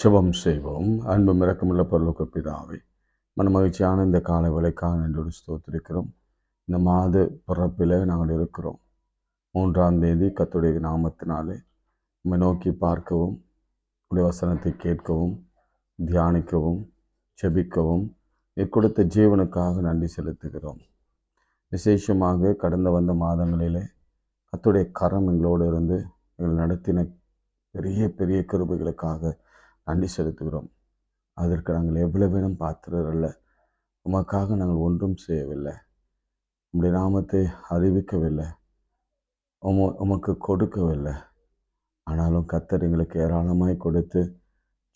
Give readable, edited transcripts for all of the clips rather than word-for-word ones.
ஜெபம் செய்வோம். அன்பும் இரக்கமுள்ள பரலோக பிதாவே, மனமகிழ்ச்சியான இந்த காலை வேளைக்காக நன்றோடு ஸ்தோத்திரிக்கிறோம். இந்த மாத பிறப்பில் நாங்கள் இருக்கிறோம். 3ஆம் தேதி கர்த்தருடைய நாமத்தினாலே உம்மை நோக்கி பார்க்கவும், உடைய வசனத்தை கேட்கவும், தியானிக்கவும், ஜெபிக்கவும் கொடுத்த ஜீவனுக்காக நன்றி செலுத்துகிறோம். விசேஷமாக கடந்த வந்த மாதங்களிலே கர்த்தருடைய கரம் எங்களோடு இருந்து எங்கள் நடத்தின பெரிய பெரிய கிருபைகளுக்காக நன்றி செலுத்துகிறோம். அதற்கு நாங்கள் எவ்வளவேனும் பாத்திரரல்ல. உமக்காக நாங்கள் ஒன்றும் செய்யவில்லை. உம்முடைய நாமத்தை அறிவிக்கவில்லை, உமக்கு கொடுக்கவில்லை. ஆனாலும் கர்த்தர் எங்களுக்கு ஏராளமாய் கொடுத்து,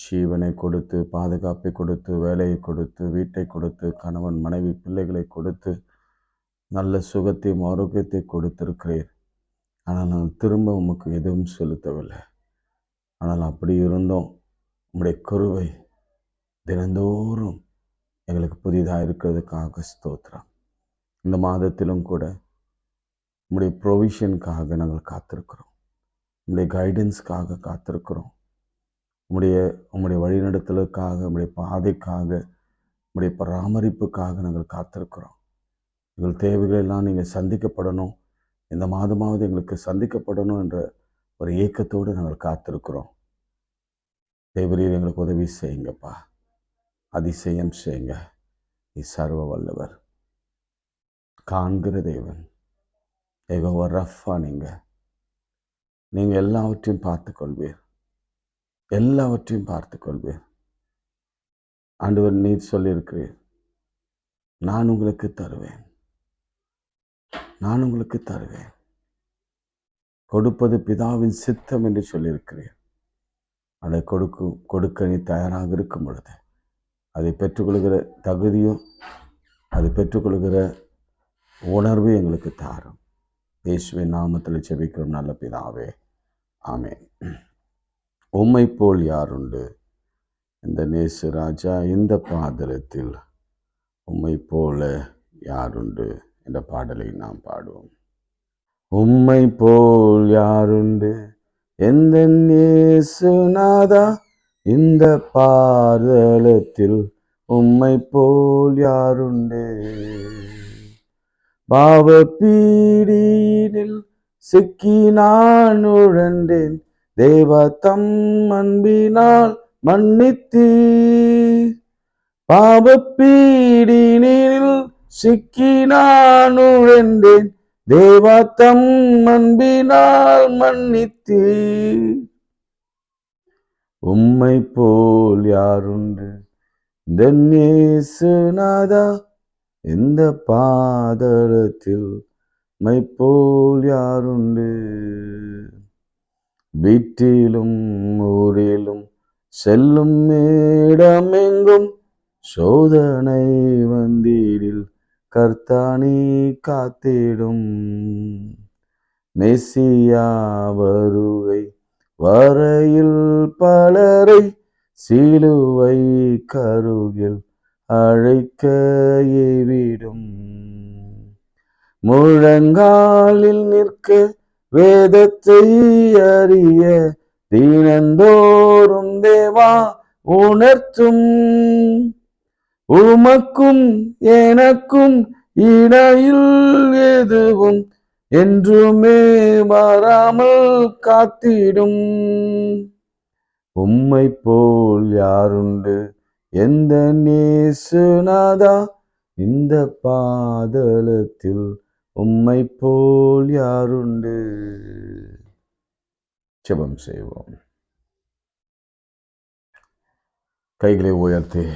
ஜீவனை கொடுத்து, பாதுகாப்பை கொடுத்து, வேலையை கொடுத்து, வீட்டை கொடுத்து, கணவன் மனைவி பிள்ளைகளை கொடுத்து, நல்ல சுகத்தையும் ஆரோக்கியத்தை கொடுத்திருக்கிறீர். ஆனால் நாங்கள் திரும்ப உமக்கு எதுவும் செலுத்தவில்லை. ஆனால் அப்படி இருந்தோம், உம்முடைய கிருபை தினந்தோறும் எங்களுக்கு புதிதாக இருக்கிறதுக்காக ஸ்தோத்திரம். இந்த மாதத்திலும் கூட உம்முடைய ப்ரொவிஷனுக்காக நாங்கள் காத்திருக்கிறோம். உம்முடைய கைடன்ஸ்க்காக காத்திருக்கிறோம். உம்முடைய வழிநடத்தலுக்காக, உம்முடைய பாதைக்காக, உம்முடைய பராமரிப்புக்காக நாங்கள் காத்திருக்கிறோம். எங்கள் தேவைகளெல்லாம் நீங்கள் சந்திக்கப்படணும், இந்த மாதமாவது எங்களுக்கு சந்திக்கப்படணும் என்ற ஒரு ஏக்கத்தோடு நாங்கள் காத்திருக்கிறோம். தேவரீர் எங்களுக்கு உதவி செய்யுங்கப்பா, அதிசயம் செய்யுங்க. நீ சர்வ வல்லவர், காண்கிற தேவன், யெகோவா ரஃபா. நீங்கள் எல்லாவற்றையும் பார்த்துக்கொள்வீர், எல்லாவற்றையும் பார்த்துக்கொள்வீர். ஆண்டவர் நீர் சொல்லியிருக்கிறீர், நான் உங்களுக்கு தருவேன், நான் உங்களுக்கு தருவேன். கொடுப்பது பிதாவின் சித்தம் என்று சொல்லியிருக்கிறீர். அதை கொடுக்க நீ தயாராக இருக்கும் பொழுது அதை பெற்றுக்கொள்கிற தகுதியும், அதை பெற்றுக்கொள்கிற உணர்வு எங்களுக்கு தாரும். இயேசுவின் நாமத்தில் ஜெபிக்கிறோம் நல்ல பிதாவே, ஆமென். உம்மை போல் யாருண்டு இந்த நேசு ராஜா, இந்த பாதலத்தில் உம்மை போல யாருண்டு என்ற பாடலை நாம் பாடுவோம். உம்மை போல் யாருண்டு எந்த இயேசுநாதா, இந்த பாதலத்தில் உம்மை போல் யாருண்டு. பாவ பீடினில் சிக்கி நான் உழண்டேன், தேவ தம் அன்பினால் மன்னித்தீர். பாவ பீடினில் சிக்கி நான் உழண்டேன், தேவா தம் அன்பினால் மன்னித்தீர். உம்மை போல் யாருண்டு இந்த இயேசுநாதா, இந்த பாதலத்தில் உம்மை போல் யாருண்டு. வீட்டிலும் ஊரிலும் செல்லும் இடமெங்கும் சோதனை வந்தீரில் கர்த்தானி காத்திடும். மெசியா வருகை வரையில் பலரை சிலுவை கருகில் அழைக்க ஏவிடும். முழங்காலில் நிற்க வேதத்தை அறிய தினந்தோறும் தேவா உணர்த்தும். உமக்கும் எனக்கும் இடையில் எதுவும் என்றுமே வராமல் காத்திடும். உம்மை போல் யாருண்டு எந்த இயேசுநாதா, இந்த பாதலத்தில் உம்மை போல் யாருண்டு. ஜெபம் செய்வோம். கைகளை உயர்த்தி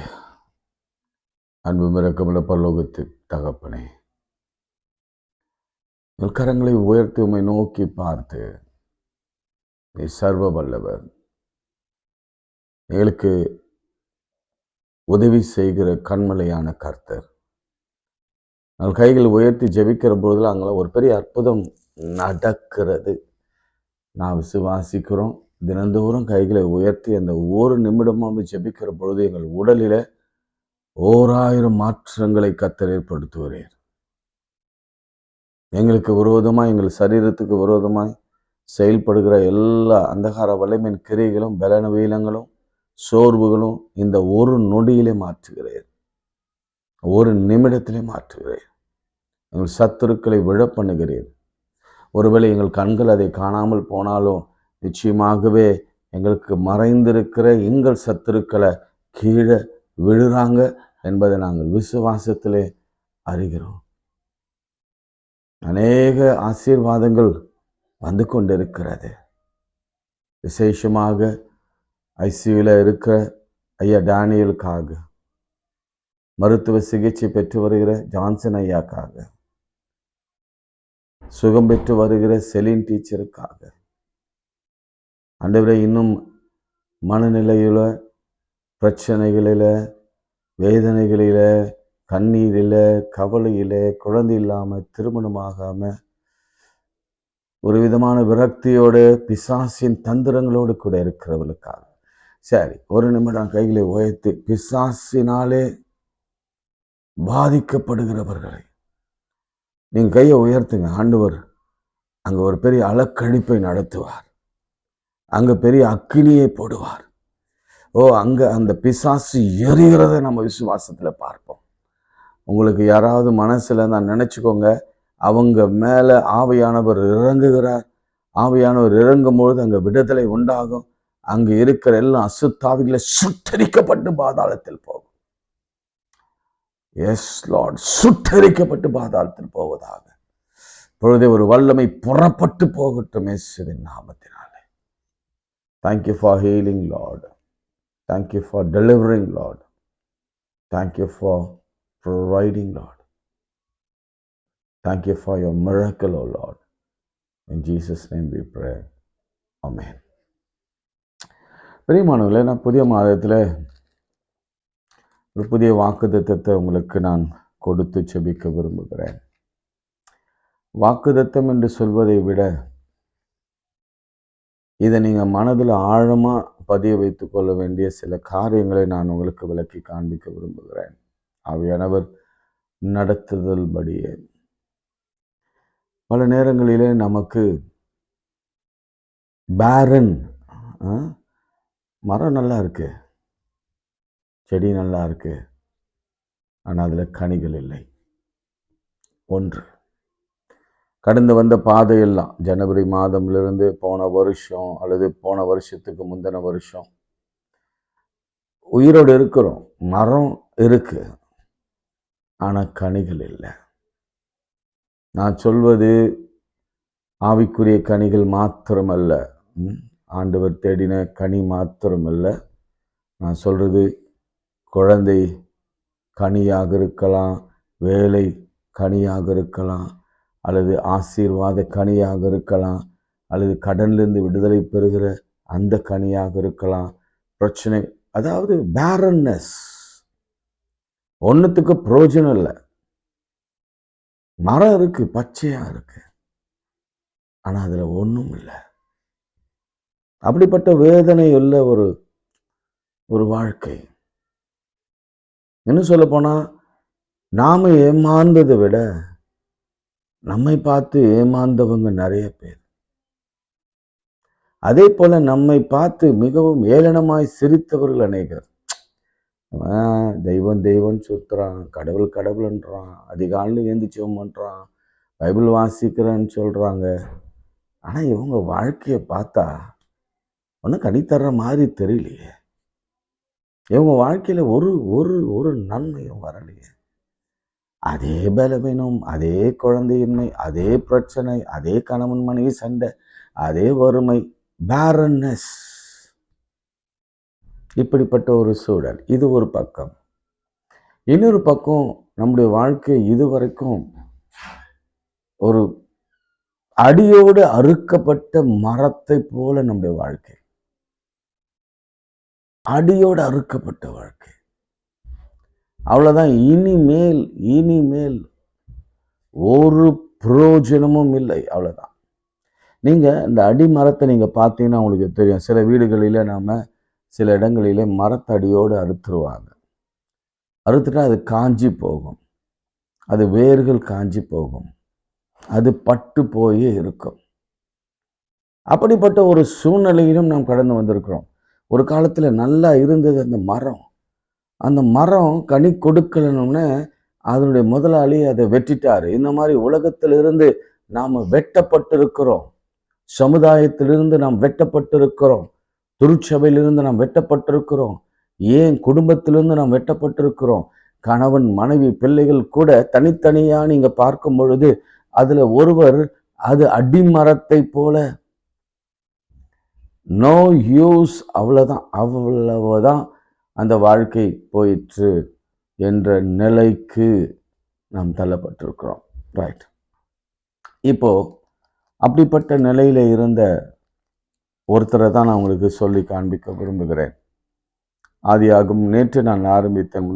அன்பு இரக்கமுள்ள பரலோகத்து தகப்பனே, உங்கள் கரங்களை உயர்த்தி உம்மை நோக்கி பார்த்து, நீ சர்வ வல்லவர், எங்களுக்கு உதவி செய்கிற கண்மலையான கர்த்தர். நாங்கள் கைகளை உயர்த்தி ஜெபிக்கிற பொழுதுல அங்கே ஒரு பெரிய அற்புதம் நடக்கிறது. நான் விசுவாசிக்கிறோம். தினந்தோறும் கைகளை உயர்த்தி அந்த ஒரு நிமிடமாக ஜெபிக்கிற பொழுது எங்கள் உடலில் 1000 மாற்றங்களை கர்த்தர் ஏற்படுத்துகிறீர். எங்களுக்கு விரோதமாய், எங்கள் சரீரத்துக்கு விரோதமாய் செயல்படுகிற எல்லா அந்தகார வல்லமையின் கிரியைகளும், பலவீனங்களும், சோர்வுகளும் இந்த ஒரு நொடியிலே மாற்றுகிறேன், ஒரு நிமிடத்திலே மாற்றுகிறேன். எங்கள் சத்துருக்களை விழ பண்ணுகிறேன். ஒருவேளை எங்கள் கண்கள் அதை காணாமல் போனாலும் நிச்சயமாகவே எங்களுக்கு மறைந்திருக்கிற எங்கள் சத்துருக்களை கீழே விழுறாங்க என்பதை நாங்கள் விசுவாசத்திலே அறிகிறோம். அநேக ஆசீர்வாதங்கள் வந்து கொண்டிருக்கிறது. விசேஷமாக ஐசியூல இருக்கிற ஐயா டேனியலுக்காக, மருத்துவ சிகிச்சை பெற்று வருகிற ஜான்சன் ஐயாக்காக, சுகம் பெற்று வருகிற செலின் டீச்சருக்காக, ஆண்டவரே இன்னும் மனநிலையில பிரச்சனைகளில, வேதனைகளில, கண்ணீரில, கவலையில, குழந்தை இல்லாமல், திருமணமாகாம, ஒரு விதமான விரக்தியோடு பிசாசின் தந்திரங்களோடு கூட இருக்கிறவர்களுக்காக. சரி, ஒரு நிமிடம் கைகளை உயர்த்தி பிசாசினாலே பாதிக்கப்படுகிறவர்களை நீங்க கையை உயர்த்துங்க. ஆண்டவர் அங்க ஒரு பெரிய அலக்கழிப்பை நடத்துவார், அங்க பெரிய அக்கினியை போடுவார். அங்க அந்த பிசாசு எரிகிறத நம்ம விசுவாசத்துல பார்ப்போம். உங்களுக்கு யாராவது மனசுல நான் நினைச்சுக்கோங்க, அவங்க மேல ஆவியானவர் இறங்குகிறார். ஆவியானவர் இறங்கும் பொழுது அங்க விடுதலை உண்டாகும். அங்கு இருக்கிற எல்லாம் அசுத்தாவிகளை சுட்டரிக்கப்பட்டு பாதாளத்தில் போகும். எஸ் லார்ட், சுட்டரிக்கப்பட்டு பாதாளத்தில் போவதாக பொழுதே ஒரு வல்லமை புறப்பட்டு போகட்டும் இயேசுவின் நாமத்தினாலே. Thank you for healing Lord. Thank you for delivering Lord. Thank you for providing Lord. Thank you for your miracle, O Lord. In Jesus' name we pray. Amen. பிரியமானவர்களே, நான் புதிய மாதத்தில் ஒரு புதிய வாக்குத்தத்தத்தை உங்களுக்கு நான் கொடுத்து செபிக்க விரும்புகிறேன். வாக்குத்தத்தம் என்று சொல்வதை விட இதை நீங்கள் மனதில் ஆழமாக பதிய வைத்துக் கொள்ள வேண்டிய சில காரியங்களை நான் உங்களுக்கு விளக்கி காண்பிக்க விரும்புகிறேன். ஆவியானவர் நடத்துதல் படியே பல நேரங்களிலே நமக்கு பேரன், மரம் நல்லா இருக்கு, செடி நல்லா இருக்கு, ஆனால் அதில் கனிகள் இல்லை. ஒன்று, கடந்து வந்த பாதையெல்லாம் ஜனவரி மாதமிலிருந்து போன வருஷம் அல்லது போன வருஷத்துக்கு முந்தின வருஷம் உயிரோடு இருக்கிறோம், மரம் இருக்கு, ஆனால் கனிகள் இல்லை. நான் சொல்வது ஆவிக்குரிய கனிகள் மாத்திரமல்ல, ஆண்டவர் தேடின கனி மாத்திரமல்ல. நான் சொல்றது குழந்தை கனியாக இருக்கலாம், வேலை கனியாக இருக்கலாம், அல்லது ஆசீர்வாத கனியாக இருக்கலாம், அல்லது கடனிலிருந்து விடுதலை பெறுகிற அந்த கனியாக இருக்கலாம். பிரச்சனை, அதாவது பேரன்னஸ், ஒன்றுத்துக்கு பிரயோஜனம் இல்லை. மரம் இருக்கு, பச்சையா இருக்கு, ஆனா அதுல ஒன்றும் இல்லை. அப்படிப்பட்ட வேதனை உள்ள ஒரு வாழ்க்கை. என்ன சொல்ல போனா, நாம ஏமாந்ததை விட நம்மை பார்த்து ஏமாந்தவங்க நிறைய பேர். அதே போல நம்மை பார்த்து மிகவும் ஏளனமாய் சிரித்தவர்கள் அநேகர். தெய்வம் தெய்வம் சுத்துறான், கடவுள் கடவுள்ன்றான், அதிகாலையில் ஏந்திச்சோம் பண்றான், பைபிள் வாசிக்கிறேன்னு சொல்றாங்க. ஆனா இவங்க வாழ்க்கையை பார்த்தா ஒன்றும் கனித்தர்ற மாதிரி தெரியலையே. இவங்க வாழ்க்கையில ஒரு ஒரு ஒரு நன்மையும் வரலையே. அதே பலவீனம், அதே குழந்தையின்மை, அதே பிரச்சனை, அதே கணவன் மனைவி சண்டை, அதே வறுமை, பேரன்னஸ். இப்படிப்பட்ட ஒரு சூழல். இது ஒரு பக்கம். இன்னொரு பக்கம், நம்முடைய வாழ்க்கை இதுவரைக்கும் ஒரு அடியோடு அறுக்கப்பட்ட மரத்தை போல நம்முடைய வாழ்க்கை, அடியோடு அறுக்கப்பட்ட வாழ்க்கை. அவ்வளவுதான். இனிமேல் ஒரு பிரயோஜனமும் இல்லை. அவ்வளவுதான். நீங்க இந்த அடிமரத்தை நீங்க பார்த்தீங்கன்னா உங்களுக்கு தெரியும். சில வீடுகளில நாம சில இடங்களிலே மரத்தடியோடு அறுத்துருவாங்க. அறுத்துட்டா அது காஞ்சி போகும், அது வேர்கள் காஞ்சி போகும், அது பட்டு போயே இருக்கும். அப்படிப்பட்ட ஒரு சூழ்நிலையிலும் நாம் கடந்து வந்திருக்கிறோம். ஒரு காலத்தில் நல்லா இருந்தது அந்த மரம். அந்த மரம் கனி கொடுக்கலன்னு அதனுடைய முதலாளி அதை வெட்டிட்டாரு. இந்த மாதிரி உலகத்திலிருந்து நாம் வெட்டப்பட்டிருக்கிறோம். சமுதாயத்திலிருந்து நாம் வெட்டப்பட்டிருக்கிறோம். திருச்சபையிலிருந்து நாம் வெட்டப்பட்டிருக்கிறோம். ஏன் குடும்பத்திலிருந்து நாம் வெட்டப்பட்டிருக்கிறோம். கணவன், மனைவி, பிள்ளைகள் கூட தனித்தனியா நீங்க பார்க்கும் பொழுது அதுல ஒருவர் அது அடிமரத்தை போல நோ யூஸ், அவ்வளவுதான் அந்த வாழ்க்கை போயிற்று என்ற நிலைக்கு நாம் தள்ளப்பட்டிருக்கிறோம். ரைட். இப்போ அப்படிப்பட்ட நிலையில இருந்த ஒருத்தரை தான் நான் உங்களுக்கு சொல்லி காண்பிக்க விரும்புகிறேன். ஆதியாகும் நேற்று நான் ஆரம்பித்தேன்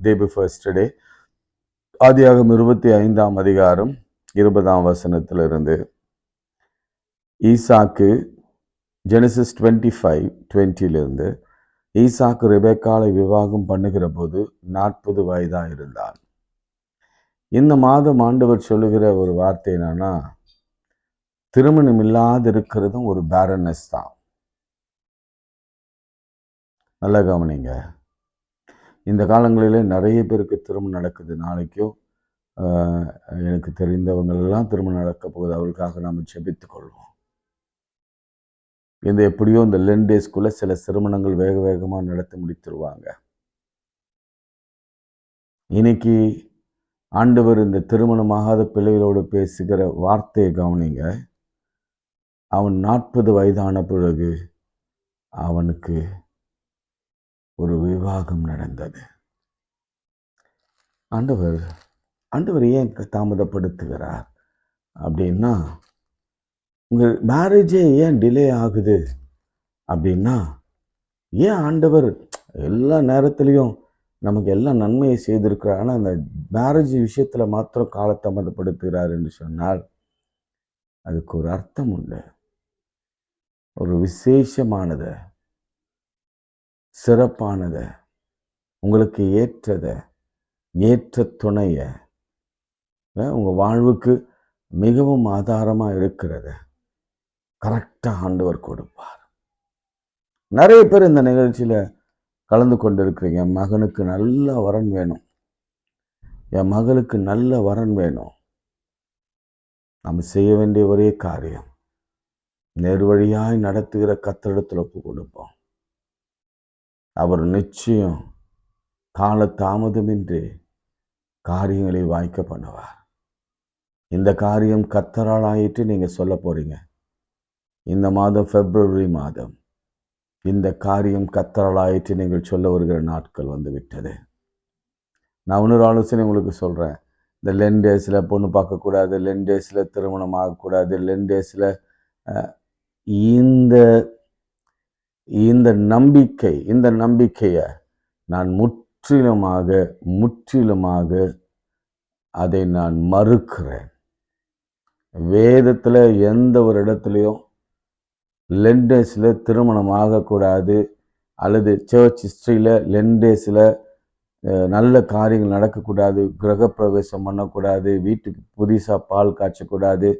டே பிஃபோர் எஸ்டர்டே. ஆதியாகும் 25ஆம் அதிகாரம் 20ஆம் வசனத்திலிருந்து ஈசாக்கு ஜெனசிஸ் 25:20 ஈசாக்கு ரெபெக்காளை விவாகம் பண்ணுகிற போது 40 வயதாக இருந்தார். இந்த மாதம் ஆண்டவர் சொல்லுகிற ஒரு வார்த்தை என்னன்னா, திருமணம் இல்லாது இருக்கிறதும் ஒரு பேரனஸ் தான். நல்லா கவனிங்க. இந்த காலங்களிலே நிறைய பேருக்கு திருமணம் நடக்குது. நாளைக்கும் எனக்கு தெரிந்தவங்களெல்லாம் திருமணம் நடக்க போகுது. அவர்களுக்காக நாம் ஜெபித்துக் கொள்வோம். எப்படியோ இந்த 11 டேஸ்க்குள்ள சில திருமணங்கள் வேக வேகமாக நடத்தி முடித்துருவாங்க. இன்னைக்கு ஆண்டவர் இந்த திருமணமாகாத பிள்ளைகளோடு பேசுகிற வார்த்தையை கவனிங்க. அவன் 40 வயதான பிறகு அவனுக்கு ஒரு விவாகம் நடந்தது. ஆண்டவர் ஏன் தாமதப்படுத்துகிறார் அப்படின்னா, உங்கள் மேரேஜே ஏன் டிலே ஆகுது அப்படின்னா, ஏன் ஆண்டவர் எல்லா நேரத்துலையும் நமக்கு எல்லாம் நன்மையை செய்திருக்கிறார், ஆனால் அந்த மேரேஜ் விஷயத்தில் மாத்திரம் காலதாமதப்படுத்துகிறார் என்று சொன்னால் அதுக்கு ஒரு அர்த்தம் உண்டு. ஒரு விசேஷமானதை, சிறப்பானதை, உங்களுக்கு ஏற்ற துணைய, உங்கள் வாழ்வுக்கு மிகவும் ஆதாரமாக இருக்கிறத கரெக்டாக ஆண்டவர் கொடுப்பார். நிறைய பேர் இந்த நிகழ்ச்சியில் கலந்து கொண்டு இருக்கிறீங்க. என் மகனுக்கு நல்ல வரன் வேணும், என் மகளுக்கு நல்ல வரன் வேணும். நம்ம செய்ய வேண்டிய ஒரே காரியம், நேர்வழியாய் நடத்துகிற கர்த்தரிடத்தில் ஒப்பு கொடுப்போம். அவர் நிச்சயம் கால தாமதமின்றி காரியங்களை வாய்க்க பண்ணுவார். இந்த காரியம் கர்த்தரால் ஆயிட்டு நீங்க சொல்ல போறீங்க. இந்த மாதம் பிப்ரவரி மாதம் இந்த காரியம் கர்த்தரால் ஆயிட்டு நீங்கள் சொல்ல வருகிற நாட்கள் வந்து விட்டது. நான் இன்னொரு ஆலோசனை உங்களுக்கு சொல்றேன். இந்த 11 டேஸில் பொண்ணு பார்க்கக்கூடாது, 11 டேஸில் திருமணம் ஆகக்கூடாது, 11 டேஸில் இந்த நம்பிக்கையை நான் முற்றிலுமாக அதை நான் மறுக்கிறேன். வேதத்தில் எந்த ஒரு இடத்துலையும் 11 டேஸில் திருமணம் ஆகக்கூடாது, அல்லது சர்ச் ஹிஸ்ட்ரியில் 11 டேஸில் நல்ல காரியங்கள் நடக்கக்கூடாது, கிரகப்பிரவேசம் பண்ணக்கூடாது, வீட்டுக்கு புதுசாக பால் காய்ச்சக்கூடாது,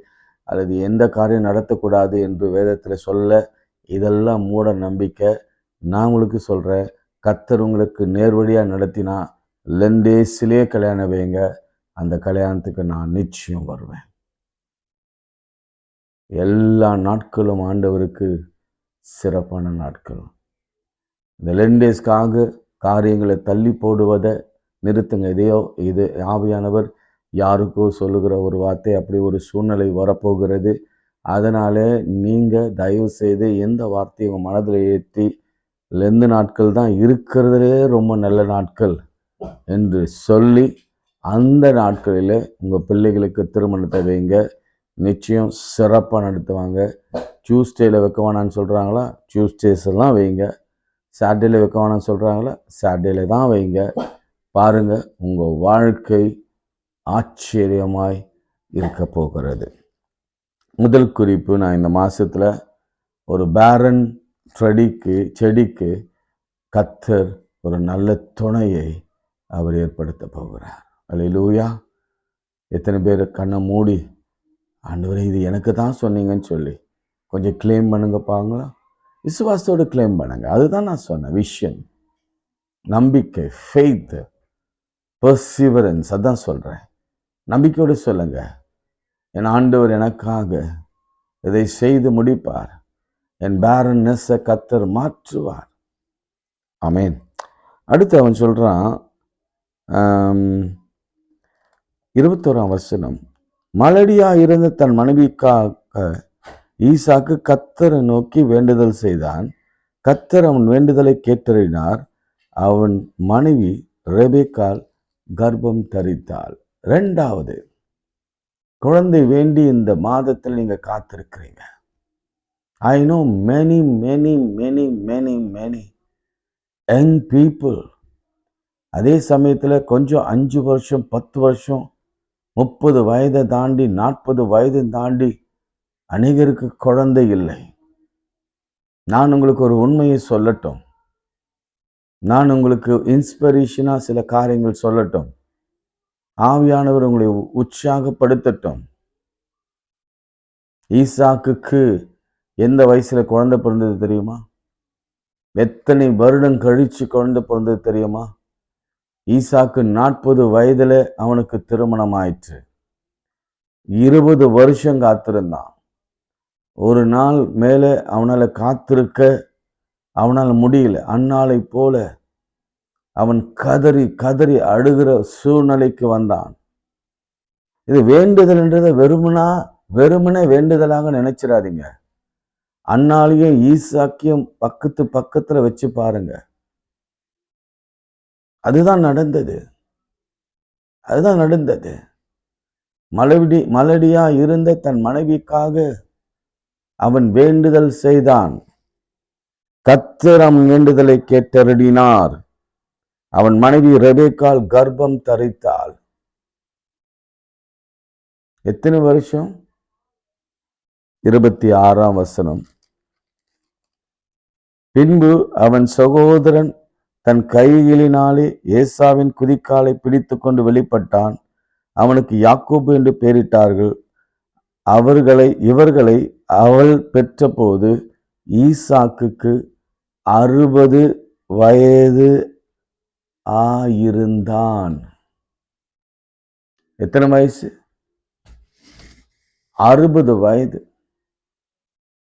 அல்லது எந்த காரியம் நடத்தக்கூடாது என்று வேதத்தில் சொல்ல, இதெல்லாம் மூட நம்பிக்கை. நான் உங்களுக்கு சொல்கிறேன், கர்த்தர் உங்களுக்கு நேர்வழியாக நடத்தினா 11 டேஸிலே கல்யாணம் வைங்க. அந்த கல்யாணத்துக்கு நான் நிச்சயம் வருவேன். எல்லா நாட்களும் ஆண்டவருக்கு சிறப்பான நாட்கள். இந்த 11 டேஸ்க்காக காரியங்களை தள்ளி போடுவதை நிறுத்துங்க. இது ஆவியானவர் யாருக்கோ சொல்லுகிற ஒரு வார்த்தை. அப்படி ஒரு சூழ்நிலை வரப்போகிறது. அதனால நீங்கள் தயவு செய்து எந்த வார்த்தையை உங்கள் மனதில் ஏற்றி 11 நாட்கள் தான் இருக்கிறதுலே ரொம்ப நல்ல நாட்கள் என்று சொல்லி அந்த நாட்களில் உங்கள் பிள்ளைகளுக்கு திருமணத்தை வைங்க. நிச்சயம் சிறப்பாக நடத்துவாங்க. டியூஸ்டேயில் வைக்க வேணான்னு சொல்கிறாங்களா, டியூஸ்டேஸ் எல்லாம் வைங்க. சாட்டர்டேயில் வைக்க வேணான்னு சொல்கிறாங்களா, சாட்டர்டேயில் தான் வைங்க. பாருங்கள், உங்கள் வாழ்க்கை ஆச்சரியமாய் இருக்க போகிறது. முதல் குறிப்பு, நான் இந்த மாதத்தில் ஒரு பேரன் செடிக்கு கர்த்தர் ஒரு நல்ல துணையை அவர் ஏற்படுத்த போகிறார். அல்லேலூயா. எத்தனை பேர் கண்ணை மூடி, ஆண்டவரே இது எனக்கு தான் சொன்னீங்கன்னு சொல்லி கொஞ்சம் கிளைம் பண்ணுங்க பாங்களா. விசுவாசத்தோடு கிளைம் பண்ணுங்க. அதுதான் நான் சொன்னேன். விஷன், நம்பிக்கை, ஃபெய்த், பெர்சிவரன்ஸ். அதான் சொல்றேன். நம்பிக்கையோடு சொல்லுங்க, என் ஆண்டவர் எனக்காக இதை செய்து முடிப்பார். என் பேரன்னஸை கர்த்தர் மாற்றுவார். ஆமென். அடுத்து அவன் சொல்றான், 21ஆம் வசனம், மலடியா இருந்த தன் மனைவிக்காக ஈசாக்கு கர்த்தரை நோக்கி வேண்டுதல் செய்தான். கர்த்தர் அவன் வேண்டுதலை கேட்டறினார். அவன் மனைவி ரெபெக்காள் கர்ப்பம் தரித்தாள். 2வது, குழந்தை வேண்டி இந்த மாதத்தில் நீங்க காத்திருக்கிறீங்க. I know many young people. அதே சமயத்தில் கொஞ்சம் 5 வருஷம் 10 வருஷம் 30 வயதை தாண்டி 40 வயதை தாண்டி அநேகருக்கு குழந்தை இல்லை. நான் உங்களுக்கு ஒரு உண்மையை சொல்லட்டும். நான் உங்களுக்கு இன்ஸ்பிரேஷனா சில காரியங்கள் சொல்லட்டும். ஆவியானவர் உங்களை உற்சாகப்படுத்தட்டும். ஈசாக்குக்கு எந்த வயசுல குழந்தை பிறந்தது தெரியுமா? எத்தனை வருடம் கழிச்சு குழந்தை பிறந்தது தெரியுமா? ஈசாக்கு 40 வயதுல அவனுக்கு திருமணம் ஆயிற்று. 20 வருஷம் காத்திருந்தான். ஒரு நாள் மேல அவனால காத்திருக்க அவனால் முடியல. அந்நாளை போல அவன் கதறி கதறி அழுகிற சூழ்நிலைக்கு வந்தான். இது வேண்டுதல் என்றதை வெறுமனே வேண்டுதலாக நினைச்சிடாதீங்க. அந்நாளையும் ஈசாக்கியும் பக்கத்துல வச்சு பாருங்க. அதுதான் நடந்தது. மலடியா இருந்த தன் மனைவிக்காக அவன் வேண்டுதல் செய்தான். கர்த்தர் அவன் வேண்டுதலை கேட்டருளினார். அவன் மனைவி ரெபெக்காள் கர்ப்பம் தரித்தாள். எத்தனை வருஷம்? 26ஆம் வசனம். பின்பு அவன் சகோதரன் தன் கைகளினாலே ஏசாவின் குதிக்காலை பிடித்து கொண்டு வெளிப்பட்டான். அவனுக்கு யாக்கோபு என்று பெயரிட்டார்கள். இவர்களை அவள் பெற்றபோது ஈசாக்குக்கு 60 வயது ஆயிருந்தான். எத்தனை வயசு? 60 வயது.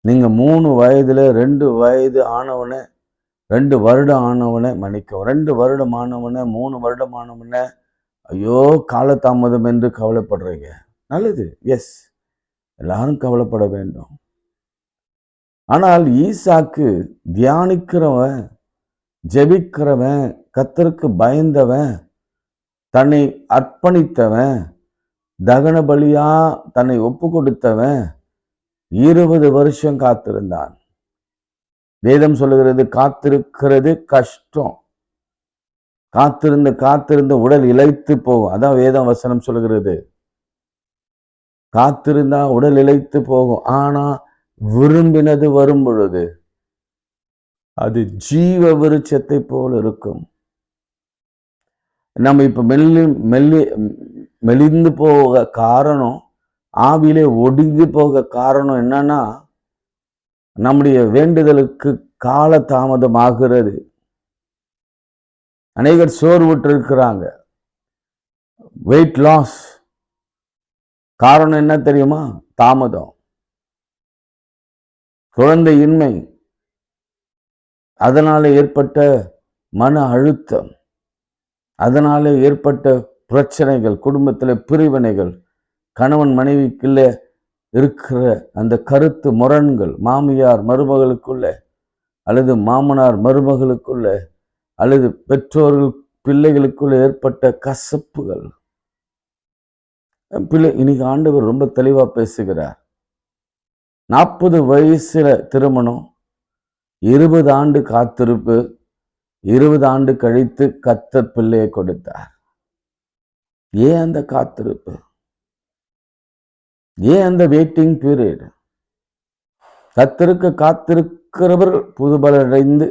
நீங்க 3 வயதுல 2 வயது ஆனவனை, 2 வருடம் ஆனவனை மன்னிக்கும், 2 வருடம் ஆனவனை, 3 வருடம் ஆனவனை ஐயோ காலதாமதம் என்று கவலைப்படுறீங்க. நல்லது, எஸ், எல்லாரும் கவலைப்பட வேண்டும். ஆனால் ஈசாக்கு தியானிக்கிறவன், ஜெபிக்கிறவன், கர்த்தருக்கு பயந்தவன், தன்னை அர்ப்பணித்தவன், தகன பலியா தன்னை ஒப்பு கொடுத்தவன் 20 வருஷம் காத்திருந்தான். வேதம் சொல்லுகிறது காத்திருக்கிறது கஷ்டம். காத்திருந்த உடல் இளைத்து போகும். அதான் வேதம் வசனம் சொல்லுகிறது. காத்திருந்தா உடல் இளைத்து போகும். ஆனா விரும்பினது வரும் பொழுது அது ஜீவ விருட்சத்தை போல் இருக்கும். நம்ம இப்ப மெலிந்து போக காரணம், ஆவியிலே ஒடுங்கி போக காரணம் என்னன்னா, நம்முடைய வேண்டுதலுக்கு கால தாமதம் ஆகிறது. அநேகர் சோர்வுற்று இருக்கிறாங்க. வெயிட் லாஸ் காரணம் என்ன தெரியுமா? தாமதம், குழந்தையின்மை, அதனால ஏற்பட்ட மன அழுத்தம், அதனால ஏற்பட்ட பிரச்சனைகள், குடும்பத்தில் பிரிவினைகள், கணவன் மனைவிக்குள்ள இருக்கிற அந்த கருத்து முரண்கள், மாமியார் மருமகளுக்குள்ள அல்லது மாமனார் மருமகளுக்குள்ள அல்லது பெற்றோர்கள் பிள்ளைகளுக்குள்ள ஏற்பட்ட கசப்புகள். இன்னைக்கு ஆண்டவர் ரொம்ப தெளிவா பேசுகிறார். 40 வயசுல திருமணம், 20 ஆண்டு காத்திருப்பு, 20 ஆண்டு கழித்து கர்த்தர் பிள்ளையை கொடுத்தார். ஏன் அந்த காத்திருப்பு? ஏன் அந்த வெயிட்டிங் பீரியட்? கர்த்தருக்கு காத்திருக்கிறவர்கள் புதுபலடைந்து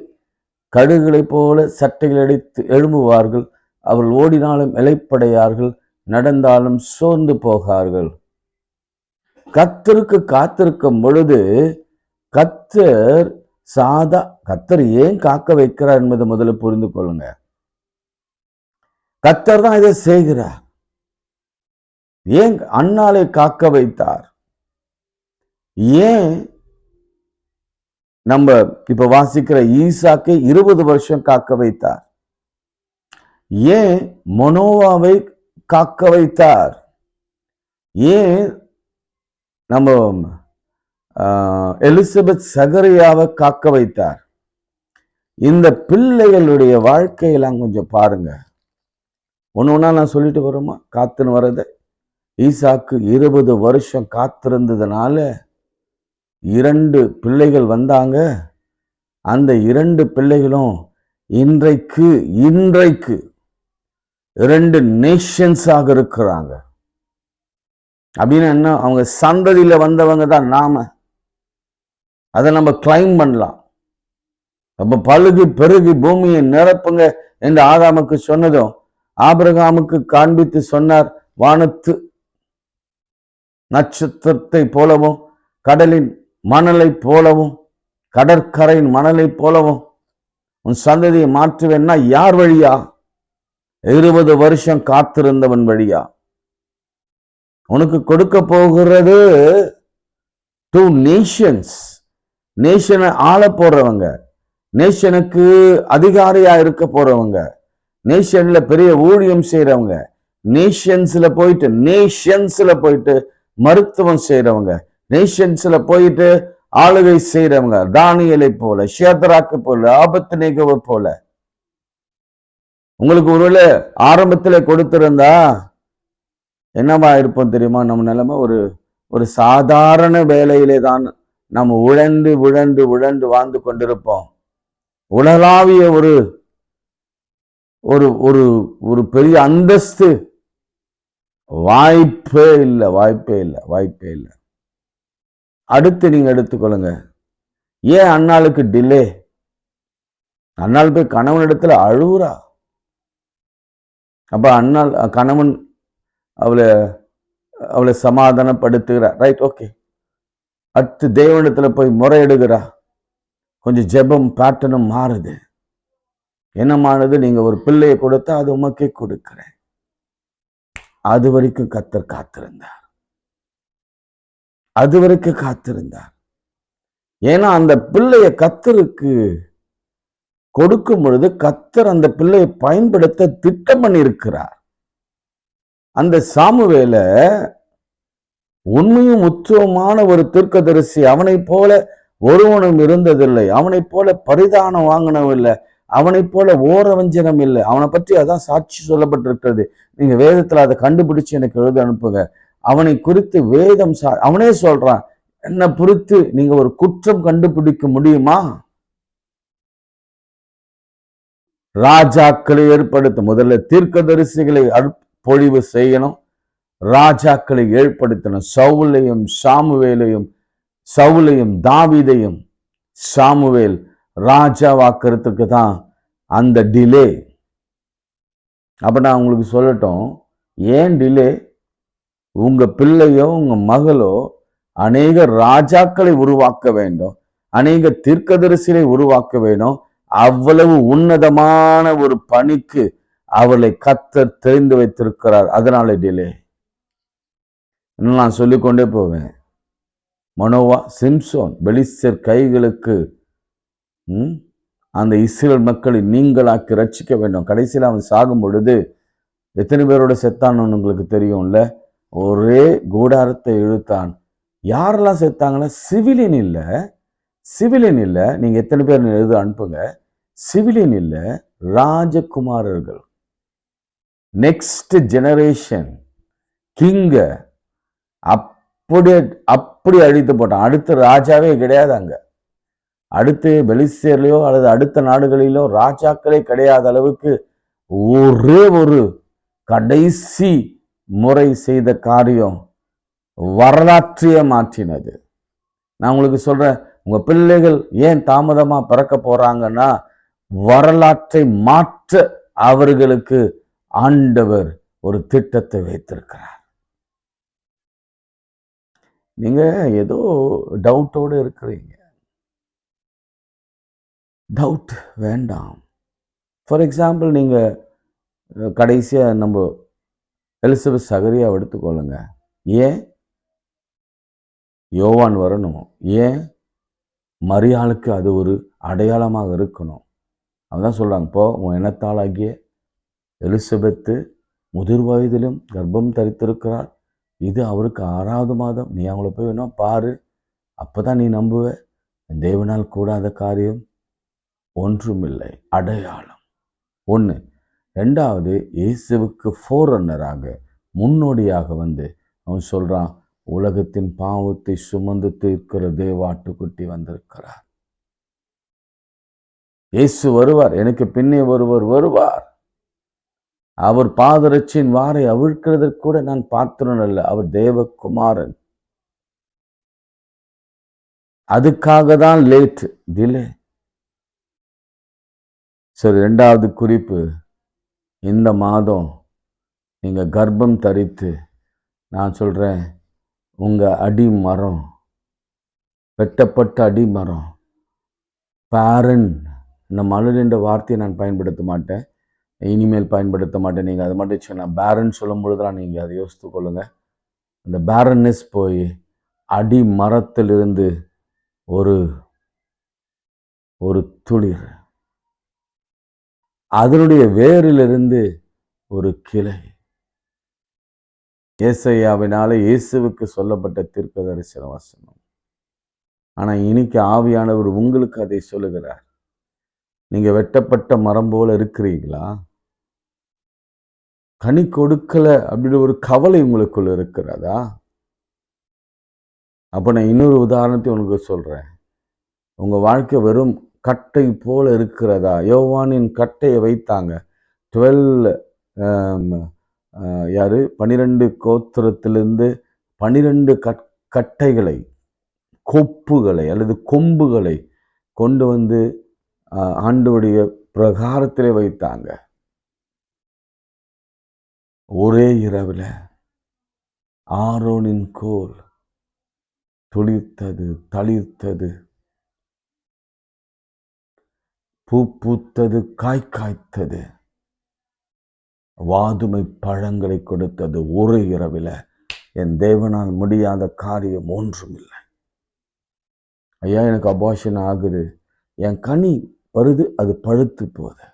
கடுகுகளை போல சட்டைகள் அடித்து எழும்புவார்கள். அவர்கள் ஓடினாலும் இளைப்படையார்கள், நடந்தாலும் சோர்ந்து போகார்கள். கர்த்தருக்கு காத்திருக்கும் பொழுது கர்த்தர் கர்த்தர் ஏன் காக்க வைக்கிறார் என்பதை முதல்ல புரிந்து கொள்ளுங்க. கர்த்தர் தான் இதை செய்கிறார். ஏன் அன்னாளை காக்க வைத்தார்? ஏன் நம்ம இப்ப வாசிக்கிற ஈசாக்கை 20 வருஷம் காக்க வைத்தார்? ஏன் மனோவாவை காக்க வைத்தார்? ஏன் நம்ம எலிசபெத் சகரியாவை காக்க வைத்தார்? இந்த பிள்ளைகளுடைய வாழ்க்கையெல்லாம் கொஞ்சம் பாருங்க. ஒண்ணு நான் சொல்லிட்டு வருமா? காத்துன்னு வர்றது. ஈசாக்கு 20 வருஷம் காத்திருந்ததுனால 2 பிள்ளைகள் வந்தாங்க. அந்த 2 பிள்ளைகளும் இன்றைக்கு 2 நேஷன்ஸாக இருக்கிறாங்க. அப்படின்னு என்ன? அவங்க சந்ததியில வந்தவங்க தான் நாம. அதை நம்ம கிளைம் பண்ணலாம். அப்ப பழுகி பெருகி பூமியை நிரப்புங்க என்று ஆதாமுக்கு சொன்னதும் ஆபிரகாமுக்கு காண்பித்து சொன்னார். வானத்து நட்சத்திரத்தை போலவும் கடலின் மணலை போலவும் கடற்கரையின் மணலை போலவும் உன் சந்ததியை மாற்றுவேன்னா யார் வழியா? 20 வருஷம் காத்திருந்தவன் வழியா? உனக்கு கொடுக்க போகிறது 2 நேஷன்ஸ். நேஷனை ஆள போறவங்க, நேஷனுக்கு அதிகாரியா இருக்க போறவங்க, நேஷன்ல பெரிய ஊழியம் செய்யறவங்க, நேஷன்ஸ்ல போயிட்டு மருத்துவம் செய்யறவங்க, நேஷன்ஸ்ல போயிட்டு ஆளுகை செய்யறவங்க, தானியலை போல, ஷேத்ராக்கு போல, ஆபத்நேகோவை போல. உங்களுக்கு ஒருவேளை ஆரம்பத்துல கொடுத்திருந்தா என்னவா இருப்போம் தெரியுமா? நம்ம நிலைமை ஒரு சாதாரண வேலையிலே தான் நம்ம உழந்து வாழ்ந்து கொண்டிருப்போம். உலகளாவிய ஒரு ஒரு ஒரு பெரிய அந்தஸ்து வாய்ப்பே இல்லை. அடுத்து நீங்க எடுத்துக்கொள்ளுங்க. ஏன் அன்னாளுக்கு டிலே? அன்னாள் போய் கணவன் இடத்துல அழுவுறா. அப்ப கணவன் அவளை சமாதானப்படுத்துகிறா. Right, okay. அடுத்து தேவனிடத்துல போய் முறையிடுகிறா. கொஞ்சம் ஜெபம் பேட்டர்னும் மாறுது. என்ன மாறுது? நீங்க ஒரு பிள்ளையை கொடுத்தா அது உமக்கே கொடுக்கிறேன். அது வரைக்கும் கர்த்தர் காத்திருந்தார். ஏன்னா அந்த பிள்ளைய கர்த்தருக்கு கொடுக்கும் பொழுது கர்த்தர் அந்த பிள்ளையை பயன்படுத்த திட்டம் பண்ணி இருக்கிறார். அந்த சாமுவேல உண்மையும் உச்சமான ஒரு தீர்க்கதரிசி. அவனை போல ஒருவனும் இருந்ததில்லை. அவனை போல பரிதானம் வாங்கினவும் இல்லை. அவனை போல ஓரவஞ்சனம் இல்லை. அவனை பற்றி அதான் சாட்சி சொல்லப்பட்டிருக்கிறது. நீங்க வேதத்துல அதை கண்டுபிடிச்சு எனக்கு எழுத அனுப்புங்க. அவனை குறித்து வேதம் அவனே சொல்றான். என்னை குறித்து நீங்க ஒரு குற்றம் கண்டுபிடிக்க முடியுமா? ராஜாக்களை ஏற்படுத்த முதல்ல தீர்க்கதரிசிகளை பொழிவு செய்யணும். ராஜாக்களை ஏற்படுத்தணும். சவுலையும் தாவீதையும் சாமுவேல் ராஜாவாக்கிறதுக்கு தான் அந்த டிலே. அப்ப நான் உங்களுக்கு சொல்லட்டும், ஏன் டிலே? உங்க பிள்ளையோ உங்க மகளோ அநேக ராஜாக்களை உருவாக்க வேண்டும், அநேக தீர்க்கதரிசிகளை உருவாக்க வேண்டும். அவ்வளவு உன்னதமான ஒரு பணிக்கு அவளை கர்த்தர் தெரிந்து வைத்திருக்கிறார். அதனால டிலே. இன்னும் நான் சொல்லிக்கொண்டே போவேன். மனோவா, சிம்சோன், பெலிஸ்தர் கைகளுக்கு அந்த இஸ்ரேல் மக்களை நீங்களாக்கி ரட்சிக்க வேண்டும். கடைசியில் அவன் சாகும் பொழுது எத்தனை பேரோட செத்தான்னு உங்களுக்கு தெரியும்ல? ஒரே கூடாரத்தை இழுத்தான். யாரெல்லாம் செத்தாங்கன்னா சிவிலியன் இல்லை. நீங்க எத்தனை பேர் எழுத அனுப்புங்க. சிவிலியன் இல்லை, ராஜகுமாரர்கள், நெக்ஸ்ட் ஜெனரேஷன் கிங்க அப்படி அழித்து போட்டான். அடுத்த ராஜாவே கிடையாது அங்க. அடுத்து பெலிஸ்தேர்லயோ அல்லது அடுத்த நாடுகளிலோ ராஜாக்களே கிடையாத அளவுக்கு ஒரே ஒரு கடைசி முறை செய்த காரியம் வரலாற்றையே மாற்றினது. நான் உங்களுக்கு சொல்றேன், உங்க பிள்ளைகள் ஏன் தாமதமா பிறக்க போறாங்கன்னா வரலாற்றை மாற்ற அவர்களுக்கு ஆண்டவர் ஒரு திட்டத்தை வைத்திருக்கிறார். நீங்க ஏதோ டவுட்டோடு இருக்கிறீங்க. டவுட் வேண்டாம். ஃபார் எக்ஸாம்பிள் நீங்கள் கடைசியாக நம்ம எலிசபெத் சகரியாவை எடுத்துக்கொள்ளுங்க. ஏன் யோவான் வரணும்? ஏன் மரியாளுக்கு அது ஒரு அடையாளமாக இருக்கணும்? அவதான் சொல்கிறாங்க, இப்போ உன் இனத்தாளாகிய எலிசபெத்து முதிர் வயதிலும் கர்ப்பம் தரித்திருக்கிறார். இது அவருக்கு 6வது மாதம். நீ அவங்கள போய் வேணா பாரு, அப்போ தான் நீ நம்புவ. தேவனால் கூடாத காரியம் ஒன்றுமில்லை. அடையாளம் ஒன்று. 2வது, இயேசுவுக்கு ஃபோரன்னராக, முன்னோடியாக வந்து அவன் சொல்கிறான், உலகத்தின் பாவத்தை சுமந்து தீர்க்கிற தேவாட்டுக்குட்டி வந்திருக்கிறார். இயேசு வருவார், எனக்கு பின்னே ஒருவர் வருவார், அவர் பாதரட்சியின் வாரை அவிழ்க்கிறதற்கு கூட நான் பாத்திரன் அல்ல, அவர் தேவகுமாரன். அதுக்காக தான் லேட், டிலே. சரி, 2வது குறிப்பு, இந்த மாதம் நீங்க கர்ப்பம் தரித்து, நான் சொல்றேன், உங்க அடிமரம், வெட்டப்பட்ட அடிமரம், பேரன், இந்த மலர் என்ற வார்த்தையை நான் பயன்படுத்த மாட்டேன், இனிமேல் பயன்படுத்த மாட்டேன். நீங்கள் அது மட்டும் சொன்னா, பேரன் சொல்லும் பொழுதுதான் நீங்கள் அதை யோசித்து கொள்ளுங்க. அந்த பேரன்னஸ் போய் அடி மரத்திலிருந்து ஒரு ஒரு துளிர், அதனுடைய வேரிலிருந்து ஒரு கிளை. ஏசாயாவினாலே இயேசுவுக்கு சொல்லப்பட்ட தீர்க்க தரிசன வசனம். ஆனா இன்னைக்கு ஆவியானவர் உங்களுக்கு அதை சொல்லுகிறார். நீங்க வெட்டப்பட்ட மரம் போல இருக்கிறீங்களா? கனி கொடுக்கல அப்படின்னு ஒரு கவலை உங்களுக்குள்ள இருக்கிறதா? அப்ப நான் இன்னொரு உதாரணத்தை உங்களுக்கு சொல்றேன். உங்க வாழ்க்கை வெறும் கட்டை போல இருக்கிறதா? யோவானின் கட்டையை வைத்தாங்க. 12 கோத்திரத்திலிருந்து 12 கட்டைகளை, கொப்புகளை அல்லது கொம்புகளை கொண்டு வந்து ஆண்டவருடைய பிரகாரத்திலே வைத்தாங்க. ஒரே இரவில் ஆரோனின் கோல் துளிர்த்தது, தளிர்த்தது, பூ பூத்தது, காய் காய்த்தது, வாதுமை பழங்களை கொடுத்தது. ஒரு இரவில் என் தேவனால் முடியாத காரியம் ஒன்றுமில்லை. ஐயா, எனக்கு அபார்ஷன் ஆகுது, என் கனி வருது, அது பழுத்து போகுது,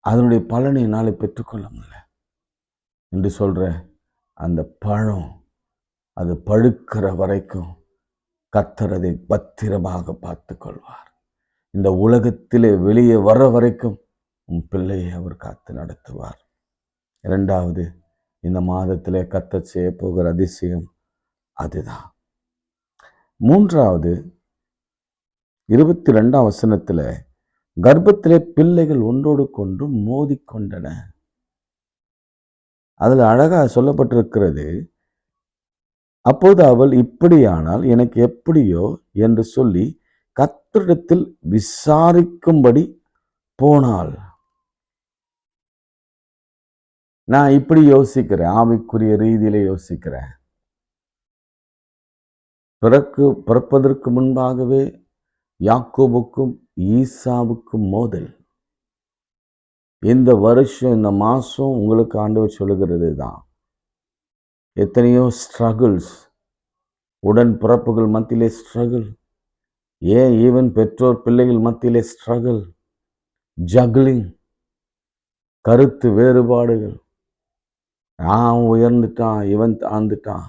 அதனுடைய பலனை என்னால் பெற்றுக்கொள்ள முடியல என்று சொல்ற அந்த பழம், அது பழுக்கிற வரைக்கும் கர்த்தர் அதை பத்திரமாக பார்த்து கொள்வார். இந்த உலகத்திலே வெளியே வர வரைக்கும் உன் பிள்ளையை அவர் காத்து நடத்துவார். 2வது, இந்த மாதத்திலே கர்த்தர் செய்ய போகிற அதிசயம் அதுதான். 3வது, 22ஆம் வசனத்துல, கர்ப்பத்திலே பிள்ளைகள் ஒன்றோடு கொண்டு மோதிக்கொண்டன. அதுல அழகா சொல்லப்பட்டிருக்கிறது, அப்போது அவள் இப்படியானால் எனக்கு எப்படியோ என்று சொல்லி கர்த்தரிடத்தில் விசாரிக்கும்படி போனாள். நான் இப்படி யோசிக்கிறேன், ஆவிக்குரிய ரீதியில யோசிக்கிறேன். பிறப்பதற்கு முன்பாகவே யாக்கோபுக்கும் ஈசாவுக்கும் மோதல். இந்த வருஷம், இந்த மாசம் உங்களுக்கு ஆண்டவர் சொல்லுகிறது தான். எத்தனையோ ஸ்ட்ரகிள்ஸ், உடன் பிறப்புகள் மத்தியிலே ஸ்ட்ரகிள், ஏன் ஈவன் பெற்றோர் பிள்ளைகள் மத்தியிலே ஸ்ட்ரகிள், ஜக்லிங், கருத்து வேறுபாடுகள். அவன் உயர்ந்துட்டான், இவன் தாழ்ந்துட்டான்,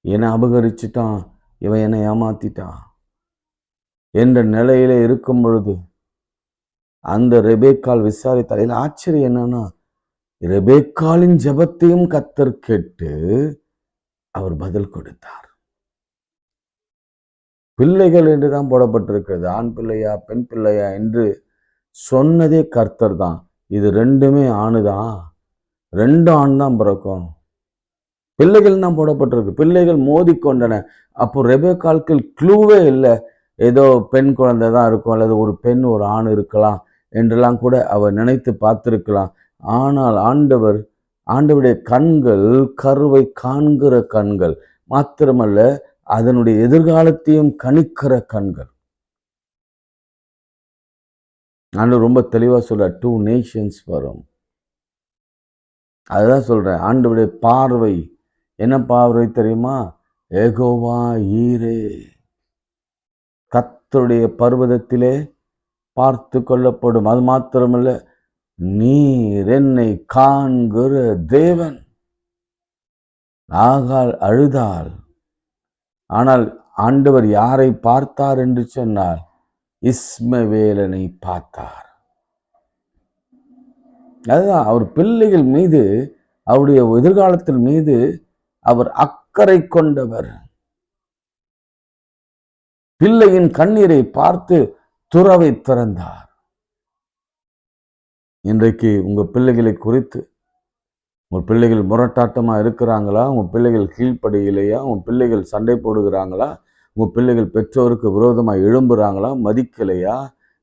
என்னை அபகரிச்சுட்டான், இவன் என்னை ஏமாத்திட்டான் என்ற நிலையில இருக்கும் பொழுது அந்த ரெபேக்காள் விசாரித்தாள். இதுல ஆச்சரியம் என்னன்னா, ரெபேக்காளின் ஜெபத்தையும் கர்த்தர் கேட்டு அவர் பதில் கொடுத்தார். பிள்ளைகள் என்றுதான் போடப்பட்டிருக்கிறது, ஆண் பிள்ளையா பெண் பிள்ளையா என்று சொன்னதே கர்த்தர் தான். இது 2மே ஆணுதான், 2 ஆண் தான் பிறக்கும். பிள்ளைகள் தான் போடப்பட்டிருக்கு. பிள்ளைகள் மோதிக்கொண்டன. அப்போ ரெபேக்காளுக்கு க்ளூவே இல்லை, ஏதோ பெண் குழந்தை தான் இருக்கும், அல்லது ஒரு பெண் ஒரு ஆண் இருக்கலாம் என்றெல்லாம் கூட அவர் நினைத்து பார்த்திருக்கலாம். ஆனால் ஆண்டவருடைய கண்கள் கருவை காண்கிற கண்கள் மாத்திரமல்ல, அதனுடைய எதிர்காலத்தையும் கணிக்கிற கண்கள். ஆண்டவர் ரொம்ப தெளிவாக சொல்ற 2 நேஷன்ஸ் வரும். அதுதான் சொல்றேன். ஆண்டவருடைய பார்வை என்ன பார்வை தெரியுமா? யெகோவா ஈரே, கர்த்தருடைய பர்வதத்திலே பார்த்து கொள்ளப்படும். அது மாத்திரமல்ல, நீர் என்னை காண்கிற தேவன். ஆகால் அழுதாள். ஆனால் ஆண்டவர் யாரை பார்த்தார் என்று சொன்னார்? இஸ்மவேலனை பார்த்தார். அதுதான் அவர் பிள்ளைகள் மீது, அவருடைய எதிர்காலத்தின் மீது அவர் அக்கறை கொண்டவர். பிள்ளையின் கண்ணீரை பார்த்து துறவை திறந்தார். இன்றைக்கு உங்க பிள்ளைகளை குறித்து, உங்க பிள்ளைகள் முரட்டாட்டமா இருக்கிறாங்களா? உங்க பிள்ளைகள் கீழ்ப்படியிலையா? உங்க பிள்ளைகள் சண்டை போடுகிறாங்களா? உங்க பிள்ளைகள் பெற்றோருக்கு விரோதமாக எழும்புறாங்களா? மதிக்கலையா?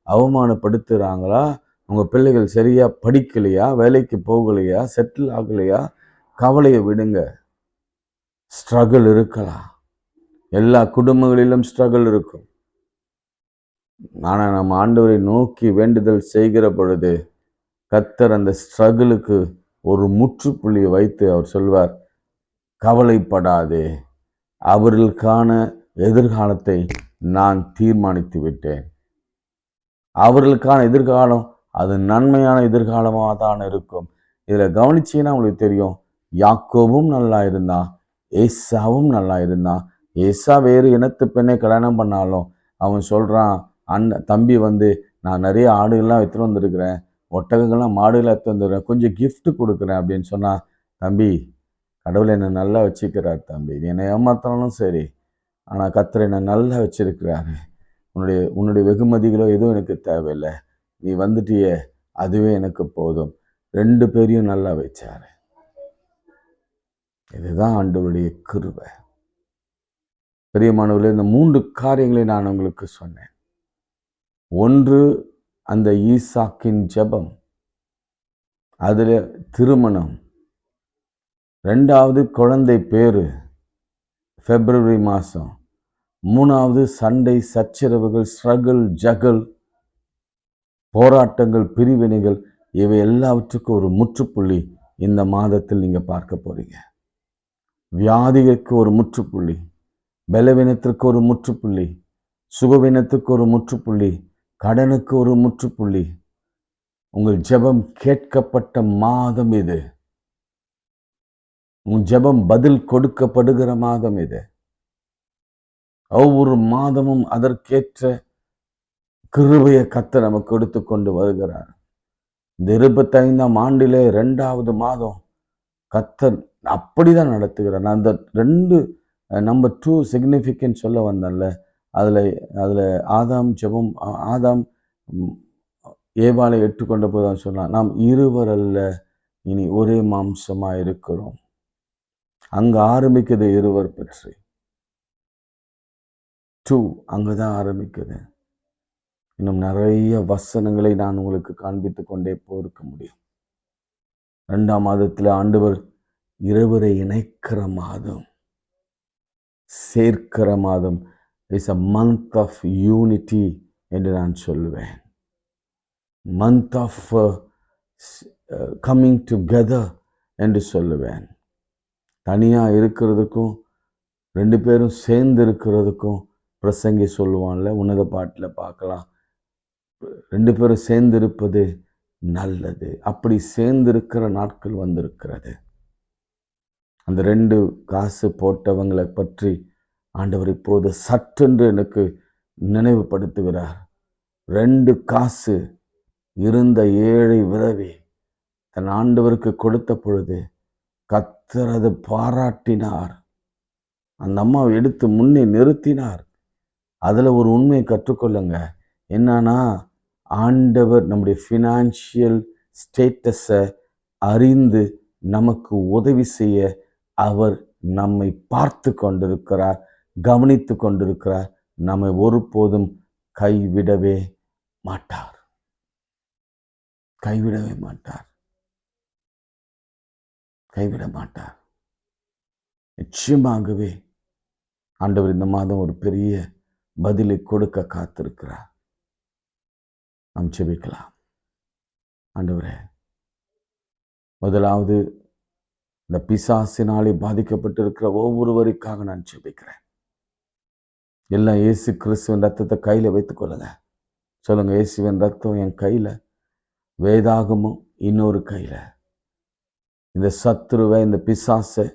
அவமானப்படுத்துகிறாங்களா? உங்க பிள்ளைகள் சரியா படிக்கலையா? வேலைக்கு போகலையா? செட்டில் ஆகலையா? கவலையை விடுங்க. ஸ்ட்ரகிள் இருக்கலாம். எல்லா குடும்பங்களிலும் ஸ்ட்ரகிள் இருக்கும். ஆனால் நம்ம ஆண்டவரை நோக்கி வேண்டுதல் செய்கிற பொழுது கர்த்தர் அந்த ஸ்ட்ரகிளுக்கு ஒரு முற்றுப்புள்ளியை வைத்து அவர் சொல்வார், கவலைப்படாதே, அவர்களுக்கான எதிர்காலத்தை நான் தீர்மானித்து விட்டேன். அவர்களுக்கான எதிர்காலம் அது நன்மையான எதிர்காலமாக தான் இருக்கும். இதில் கவனிச்சீங்கன்னா உங்களுக்கு தெரியும், யாக்கோபும் நல்லா இருந்தான், ஏசாவும் நல்லா இருந்தான். ஏசா வேறு இனத்து பெண்ணை கல்யாணம் பண்ணாலும் அவன் சொல்கிறான், தம்பி வந்து நான் நிறைய ஆடுகள்லாம் எடுத்துகிட்டு வந்திருக்கிறேன், ஒட்டகங்கள்லாம் மாடுகள்லாம் எடுத்து வந்துடுறேன், கொஞ்சம் கிஃப்ட் கொடுக்குறேன் அப்படின்னு சொன்னால், தம்பி கடவுள் என்னை நல்லா வச்சுக்கிறார் தம்பி, நீ என்னை ஏமாத்தினாலும் சரி, ஆனால் கர்த்தர் என்னை நல்லா வச்சிருக்கிறாரு, உன்னுடைய வெகுமதிகளோ எதுவும் எனக்கு தேவையில்லை, நீ வந்துட்டியே அதுவே எனக்கு போதும். 2 பேரையும் நல்லா வச்சாரு. இதுதான் ஆண்டவருடைய கிருபை. பிரியமானவர்களே, இந்த 3 காரியங்களை நான் உங்களுக்கு சொன்னேன். ஒன்று, அந்த ஈசாக்கின் ஜெபம், அதில் திருமணம். 2வது குழந்தை பேரு பிப்ரவரி மாதம். 3வது சண்டை சச்சரவுகள், ஸ்ட்ரகிள், ஜகல், போராட்டங்கள், பிரிவினைகள், இவை எல்லாவற்றுக்கும் ஒரு முற்றுப்புள்ளி இந்த மாதத்தில் நீங்க பார்க்க போறீங்க. வியாதிக்கு ஒரு முற்றுப்புள்ளி, பலவீனத்திற்கு ஒரு முற்றுப்புள்ளி, சுகவீனத்துக்கு ஒரு முற்றுப்புள்ளி, கடனுக்கு ஒரு முற்றுப்புள்ளி. உங்கள் ஜெபம் கேட்கப்பட்ட மாதம் இது. உங்கள் ஜெபம் பதில் கொடுக்கப்படுகிற மாதம் இது. ஒவ்வொரு மாதமும் அதற்கேற்ற கிருபையை கர்த்தர் நமக்கு கொடுத்து கொண்டு வருகிறார். இந்த 25ஆம் ஆண்டிலே 2வது மாதம் கர்த்தர் அப்படிதான் நடத்துகிறார். நான் அந்த 2 நம்பர் 2 சிக்னிஃபிகன்ட் சொல்ல வந்தேன்ல, அதில் ஆதாம் ஏவாளை ஏற்றுக்கொண்ட போது தான் சொன்னான், நாம் இருவர் அல்ல, இனி ஒரே மாம்சமா இருக்கிறோம். அங்க ஆரம்பிக்குது இருவர் பற்றி. 2 அங்கதான் ஆரம்பிக்குது. இன்னும் நிறைய வசனங்களை நான் உங்களுக்கு காண்பித்து கொண்டே போயிருக்க முடியும். 2ஆம் மாதத்தில் ஆண்டவர் இருவரை இணைக்கிற மாதம், சேர்க்கிற மாதம். Is a month of unity என்று நான் சொல்லுவேன். month of coming together என்று சொல்லுவேன். தனியா இருக்கிறதுக்கும் 2 பேரும் சேர்ந்து இருக்கிறதுக்கும் பிரசங்கி சொல்லுவான்ல, உன்னத பாட்டில் பார்க்கலாம், 2 பேரும் சேர்ந்திருப்பது நல்லது. அப்படி சேர்ந்திருக்கிற நாட்கள் வந்திருக்கிறது. அந்த 2 காசு போட்டவங்களை பற்றி ஆண்டவர் இப்போது சற்றென்று எனக்கு நினைவுபடுத்துகிறார். 2 காசு இருந்த ஏழை விதவை தன் ஆண்டவருக்கு கொடுத்த பொழுது கர்த்தர் அதை பாராட்டினார். அந்த அம்மாவை எடுத்து முன்னே நிறுத்தினார். அதில் ஒரு உண்மையை கற்றுக்கொள்ளுங்க. என்னன்னா, ஆண்டவர் நம்முடைய ஃபினான்ஷியல் ஸ்டேட்டஸை அறிந்து நமக்கு உதவி செய்ய அவர் நம்மை பார்த்து கொண்டிருக்கிறார், கவனித்து கொண்டிருக்கிறார். நம்மை ஒருபோதும் கைவிடவே மாட்டார். கைவிடவே மாட்டார். கைவிட மாட்டார். நிச்சயமாகவே ஆண்டவர் இந்த மாதம் ஒரு பெரிய பதிலை கொடுக்க காத்திருக்கிறார். நாம் ஜெபிக்கலாம். ஆண்டவரே, முதலாவது இந்த பிசாசினாலே பாதிக்கப்பட்டிருக்கிற ஒவ்வொருவருக்காக நான் ஜெபிக்கிறேன். எல்லாம் இயேசு கிறிஸ்துவின் ரத்தத்தை கையில வைத்துக் கொள்ளுங்க. சொல்லுங்க, இயேசுவின் ரத்தம் என் கையில, வேதாகமும் இன்னொரு கையில. இந்த சத்துருவை, இந்த பிசாசை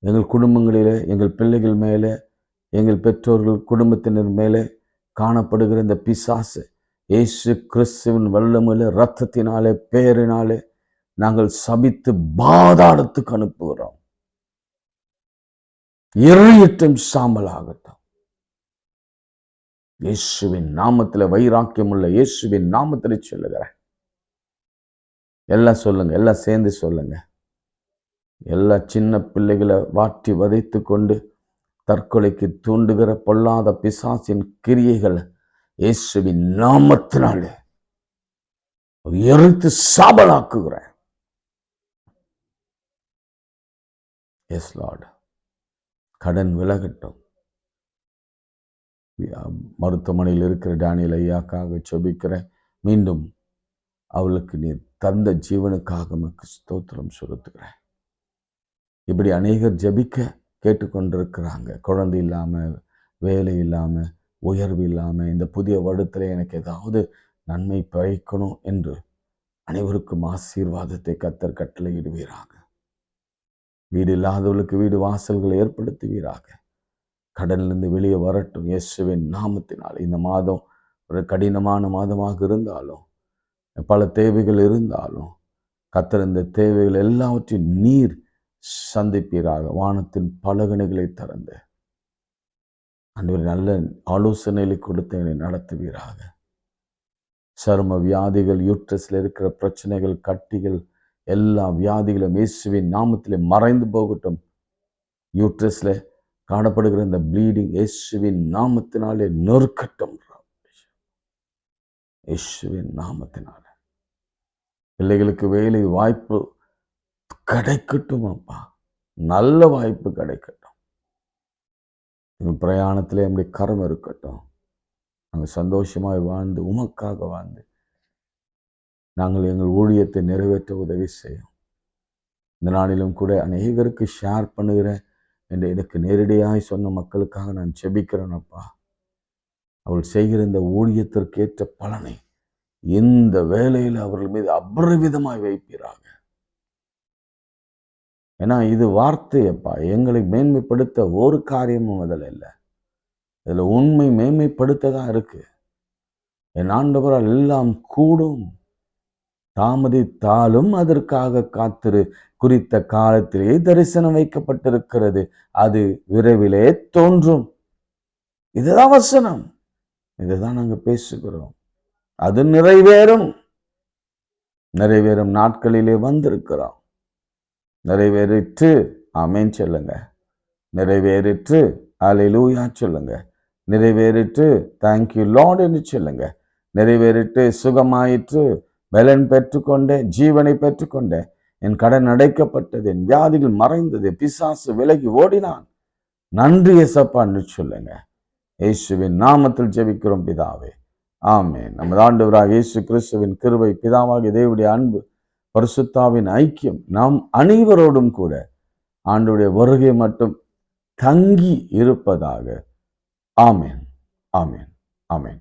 எங்கள் குடும்பங்களிலே, எங்கள் பிள்ளைகள் மேலே, எங்கள் பெற்றோர்கள் குடும்பத்தினர் மேலே காணப்படுகிற இந்த பிசாசு இயேசு கிறிஸ்துவின் வல்லமையிலே, இரத்தத்தினாலே, பேரினாலே நாங்கள் சபித்து பாதாளத்துக்கு அனுப்புகிறோம். எரியட்டும், சாம்பலாகட்டும். இயேசுவின் நாமத்தில் வைராக்கியம் உள்ள இயேசுவின் நாமத்தில் சொல்லுகிறேன். எல்லாம் சொல்லுங்க, எல்லாம் சேர்ந்து சொல்லுங்க. எல்லா சின்ன பிள்ளைகளை வாட்டி வதைத்து கொண்டு தற்கொலைக்கு தூண்டுகிற பொல்லாத பிசாசின் கிரியைகள் இயேசுவின் நாமத்தினாலே எரித்து சாம்பலாக்குகிறேன். S Lord. கடன் விலகட்டும். மருத்துவமனையில் இருக்கிற டேனியல் ஐயாக்காக ஜெபிக்கிறேன். மீண்டும் அவளுக்கு நீர் தந்த ஜீவனுக்காக உமக்கு ஸ்தோத்திரம் செலுத்துகிறேன். இப்படி அநேகர் ஜெபிக்க கேட்டுக்கொண்டிருக்கிறாங்க. குழந்தை இல்லாமல், வேலை இல்லாமல், உயர்வு இல்லாமல், இந்த புதிய வருடத்தில் எனக்கு ஏதாவது நன்மை பழிக்கணும் என்று அனைவருக்கும் ஆசீர்வாதத்தை கர்த்தர் கட்டளையிடுவீராக. வீடு இல்லாதவர்களுக்கு வீடு வாசல்களை ஏற்படுத்துவீராக. கடனிலிருந்து வெளியே வரட்டும் இயேசுவின் நாமத்தினால். இந்த மாதம் ஒரு கடினமான மாதமாக இருந்தாலும், பல தேவைகள் இருந்தாலும், கர்த்தர் இந்த தேவைகள் எல்லாவற்றையும் நீர் சந்திப்பீராக. வானத்தின் பலகணிகளை திறந்து ஆண்டவரே நல்ல ஆலோசனைகளை கொடுத்து என்னை நடத்துவீராக. சரும வியாதிகள், யூட்ரஸில் இருக்கிற பிரச்சனைகள், கட்டிகள், எல்லா வியாதிகளும் இயேசுவின் நாமத்திலே மறைந்து போகட்டும். யூட்ரஸில் காணப்படுகிற இந்த ப்ளீடிங் இயேசுவின் நாமத்தினாலே நொறுக்கட்டும். இயேசுவின் நாமத்தினால பிள்ளைகளுக்கு வேலை வாய்ப்பு கிடைக்கட்டும். அப்பா, நல்ல வாய்ப்பு கிடைக்கட்டும். எங்கள் பிரயாணத்திலே நம்முடைய கரம் இருக்கட்டும். நாங்கள் சந்தோஷமாய் வாழ்ந்து, உமக்காக வாழ்ந்து, நாங்கள் எங்கள் ஊழியத்தை நிறைவேற்ற உதவி செய்யும். இந்த நாளிலும் கூட அநேகருக்கு ஷேர் பண்ணுகிறேன் என்று எனக்கு நேரடியாய் சொன்ன மக்களுக்காக நான் ஜெபிக்கிறேன். அப்பா, அவள் செய்கிற இந்த ஊழியத்திற்கேற்ற பலனை இந்த வேலையில் அவர்கள் மீது அபரிவிதமாய் வைப்பீராக. ஏன்னா இது வார்த்தை அப்பா, எங்களை மேன்மைப்படுத்த ஒரு காரியமும் அதில் இல்லை. இதில் உண்மை மேன்மைப்படுத்ததான் இருக்கு. என் ஆண்டவரால் எல்லாம் கூடும். தாமதித்தாலும் அதற்காக காத்திரு, குறித்த காலத்திலே தரிசனம் வைக்கப்பட்டிருக்கிறது, அது விரைவிலே தோன்றும். இதுதான் வசனம். இதுதான் நாங்கள் பேசுகிறோம். அது நிறைவேறும். நிறைவேறும் நாட்களிலே வந்திருக்கிறோம். நிறைவேறிற்று, ஆமென் சொல்லுங்க. நிறைவேறிற்று, அல்லேலூயா சொல்லுங்க. நிறைவேறிற்று, தேங்க்யூ லார்ட் என்று சொல்லுங்க. நிறைவேறிட்டு, சுகமாயிற்று, பலன் பெற்றுக்கொண்டேன், ஜீவனை பெற்றுக்கொண்டேன், என் கடன் அடைக்கப்பட்டது, என் வியாதிகள் மறைந்தது, பிசாசு விலகி ஓடினான், நன்றி ஏசப்பா என்று சொல்லுங்க. இயேசுவின் நாமத்தில் ஜெபிக்கிறோம் பிதாவே, ஆமென். நமது ஆண்டவராகிய இயேசு கிறிஸ்துவின் கிருபை, பிதாவாகிய தேவனுடைய அன்பு, பரிசுத்தாவின் ஐக்கியம் நாம் அனைவரோடும் கூட ஆண்டவருடைய வருகை மட்டும் தங்கி இருப்பதாக. ஆமென், ஆமென், ஆமென்.